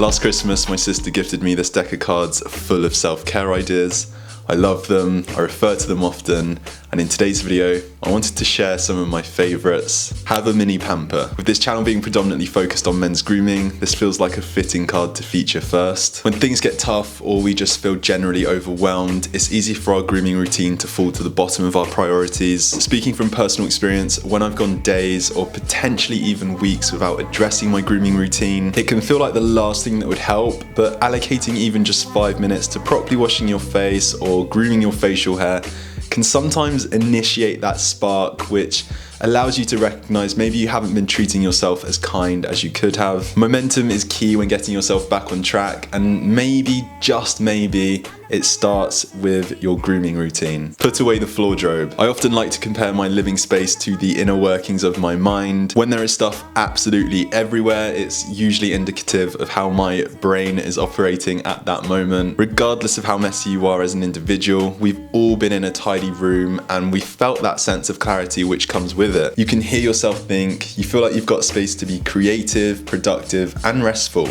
Last Christmas, my sister gifted me this deck of cards full of self-care ideas. I love them, I refer to them often, and in today's video, I wanted to share some of my favourites. Have a mini pamper. With this channel being predominantly focused on men's grooming, this feels like a fitting card to feature first. When things get tough or we just feel generally overwhelmed, it's easy for our grooming routine to fall to the bottom of our priorities. Speaking from personal experience, when I've gone days or potentially even weeks without addressing my grooming routine, it can feel like the last thing that would help, but allocating even just 5 minutes to properly washing your face or grooming your facial hair can sometimes initiate that spark which allows you to recognize maybe you haven't been treating yourself as kind as you could have. Momentum is key when getting yourself back on track, and maybe, just maybe, it starts with your grooming routine. Put away the wardrobe. I often like to compare my living space to the inner workings of my mind. When there is stuff absolutely everywhere, it's usually indicative of how my brain is operating at that moment. Regardless of how messy you are as an individual, we've all been in a tidy room and we felt that sense of clarity which comes with it. You can hear yourself think, you feel like you've got space to be creative, productive, and restful.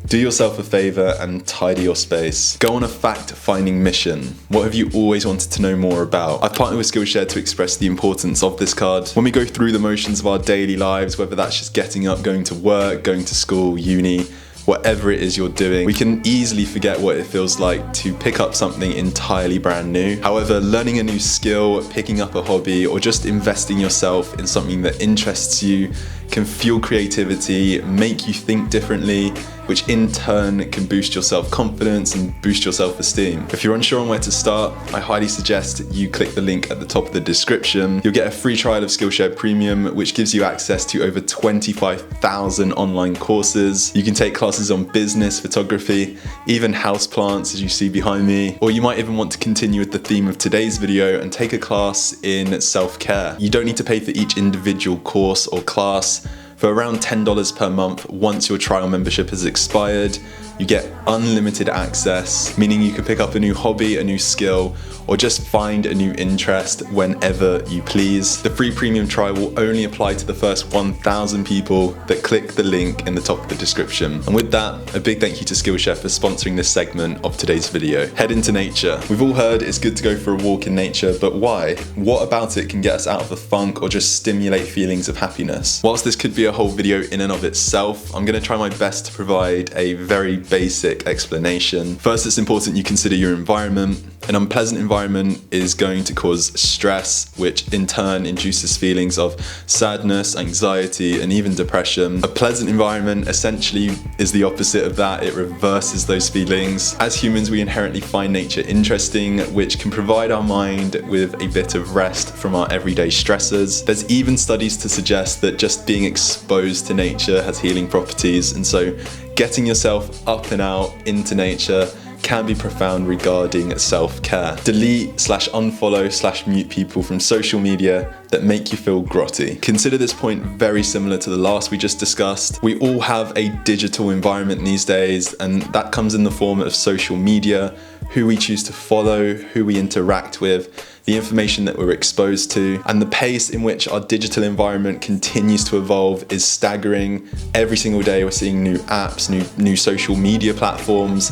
Do yourself a favour and tidy your space. Go on a fact-finding mission. What have you always wanted to know more about? I've partnered with Skillshare to express the importance of this card. When we go through the motions of our daily lives, whether that's just getting up, going to work, going to school, uni, whatever it is you're doing, we can easily forget what it feels like to pick up something entirely brand new. However, learning a new skill, picking up a hobby, or just investing yourself in something that interests you can fuel creativity, make you think differently, which in turn can boost your self-confidence and boost your self-esteem. If you're unsure on where to start, I highly suggest you click the link at the top of the description. You'll get a free trial of Skillshare Premium, which gives you access to over 25,000 online courses. You can take classes on business, photography, even houseplants as you see behind me, or you might even want to continue with the theme of today's video and take a class in self-care. You don't need to pay for each individual course or class. For around $10 per month, once your trial membership has expired, you get unlimited access, meaning you can pick up a new hobby, a new skill, or just find a new interest whenever you please. The free premium trial will only apply to the first 1,000 people that click the link in the top of the description. And with that, a big thank you to Skillshare for sponsoring this segment of today's video. Head into nature. We've all heard it's good to go for a walk in nature, but why? What about it can get us out of the funk or just stimulate feelings of happiness? Whilst this could be a whole video in and of itself, I'm gonna try my best to provide a very basic explanation. First, it's important you consider your environment. An unpleasant environment is going to cause stress, which in turn induces feelings of sadness, anxiety, and even depression. A pleasant environment essentially is the opposite of that. It reverses those feelings. As humans, we inherently find nature interesting, which can provide our mind with a bit of rest from our everyday stressors. There's even studies to suggest that just being exposed to nature has healing properties, and so getting yourself up and out into nature can be profound regarding self-care. Delete/unfollow/mute people from social media that make you feel grotty. Consider this point very similar to the last we just discussed. We all have a digital environment these days, and that comes in the form of social media, who we choose to follow, who we interact with, the information that we're exposed to, and the pace in which our digital environment continues to evolve is staggering. Every single day we're seeing new apps, new social media platforms,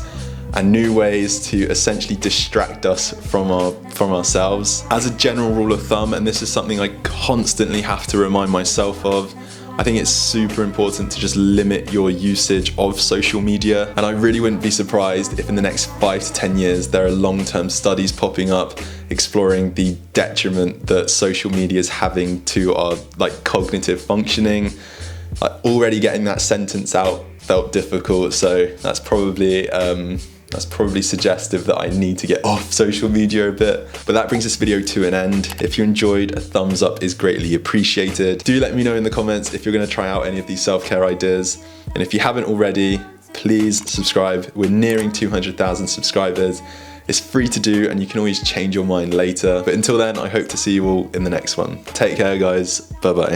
and new ways to essentially distract us from ourselves. As a general rule of thumb, and this is something I constantly have to remind myself of, I think it's super important to just limit your usage of social media. And I really wouldn't be surprised if in the next 5 to 10 years there are long-term studies popping up exploring the detriment that social media is having to our cognitive functioning. Already getting that sentence out felt difficult, so that's probably suggestive that I need to get off social media a bit. But that brings this video to an end. If you enjoyed, a thumbs up is greatly appreciated. Do let me know in the comments if you're gonna try out any of these self-care ideas. And if you haven't already, please subscribe. We're nearing 200,000 subscribers. It's free to do, and you can always change your mind later. But until then, I hope to see you all in the next one. Take care, guys. Bye-bye.